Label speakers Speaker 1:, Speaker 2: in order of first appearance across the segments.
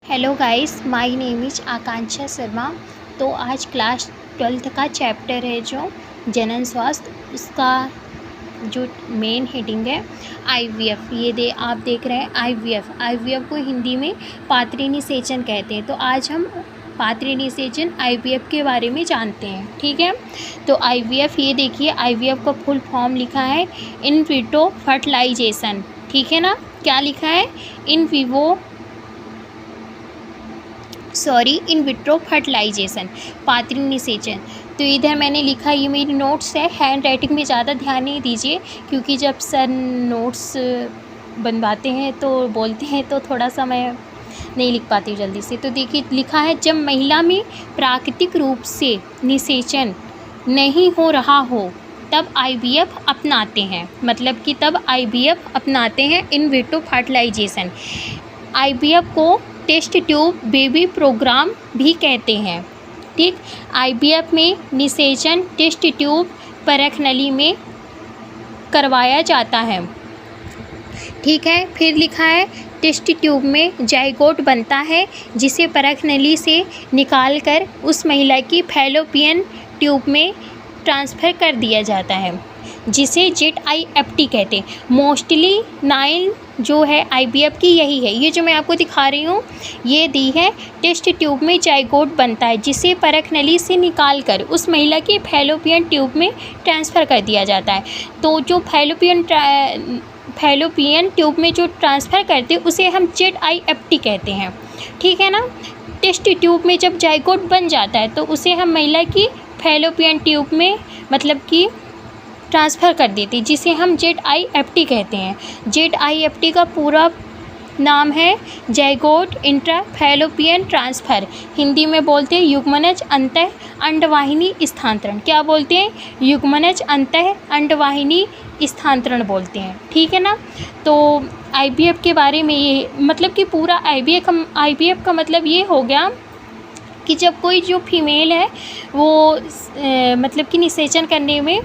Speaker 1: Hello guys, my name is Akanksha Sharma. तो आज class 12th का चैप्टर है जो जनन स्वास्थ्य, उसका जो मेन हेडिंग है आईवीएफ। ये आप देख रहे हैं आईवीएफ को हिंदी में पात्री निषेचन कहते हैं। तो आज हम पात्री निषेचन आईवीएफ के बारे में जानते हैं, ठीक है। तो आईवीएफ, ये देखिए आईवीएफ का फुल फॉर्म लिखा है इन विट्रो फर्टिलाइजेशन, ठीक है ना। क्या लिखा है? इन विट्रो फर्टिलाइजेशन, पात्री निषेचन। तो इधर मैंने लिखा, ये मेरी नोट्स है, हैंड राइटिंग में ज़्यादा ध्यान नहीं दीजिए क्योंकि जब सर नोट्स बनवाते हैं तो बोलते हैं तो थोड़ा सा मैं नहीं लिख पाती जल्दी से। तो देखिए लिखा है, जब महिला में प्राकृतिक रूप से निषेचन नहीं हो रहा हो तब आईवीएफ अपनाते हैं, मतलब कि तब आईवीएफ अपनाते हैं इन विट्रो फर्टिलाइजेशन। आईवीएफ को टेस्ट ट्यूब बेबी प्रोग्राम भी कहते हैं, ठीक। आईवीएफ में निषेचन टेस्ट ट्यूब परख नली में करवाया जाता है, ठीक है। फिर लिखा है, टेस्ट ट्यूब में जाइगोट बनता है जिसे परख नली से निकालकर उस महिला की फैलोपियन ट्यूब में ट्रांसफ़र कर दिया जाता है, जिसे ZIFT कहते हैं। मोस्टली 9 जो है आईवीएफ की यही है। ये जो मैं आपको दिखा रही हूँ ये दी है, टेस्ट ट्यूब में जाइगोट बनता है जिसे परख नली से निकालकर उस महिला की फैलोपियन ट्यूब में ट्रांसफ़र कर दिया जाता है। तो जो फैलोपियन ट्यूब में जो ट्रांसफ़र करते हैं उसे हम ZIFT कहते हैं, ठीक है ना। टेस्ट ट्यूब में जब जाइगोट बन जाता है तो उसे हम महिला की फैलोपियन ट्यूब में मतलब कि ट्रांसफ़र कर देती, जिसे हम ZIFT कहते हैं। ZIFT का पूरा नाम है zygote intra fallopian transfer. Hindi में बोलते हैं युग्मनज अंतः अंडवाहिनी स्थानांतरण। क्या बोलते हैं? युग्मनज अंतः अंडवाहिनी स्थानांतरण बोलते हैं, ठीक है ना। तो आईवीएफ के बारे में ये मतलब कि पूरा आईवीएफ का मतलब ये हो गया कि जब कोई जो फीमेल है वो मतलब कि निषेचन करने में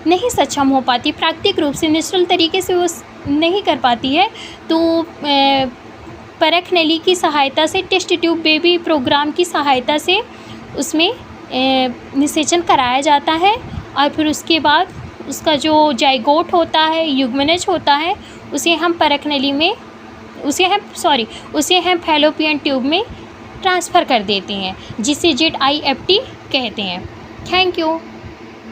Speaker 1: नहीं सक्षम हो पाती, प्राकृतिक रूप से नेचुरल तरीके से वो नहीं कर पाती है, तो परख नली की सहायता से, टेस्ट ट्यूब बेबी प्रोग्राम की सहायता से उसमें निषेचन कराया जाता है। और फिर उसके बाद उसका जो जाइगोट होता है, युग्मनज होता है, उसे हम परख नली में उसे हम फैलोपियन ट्यूब में ट्रांसफ़र कर देते हैं, जिसे ZIFT कहते हैं। Thank you.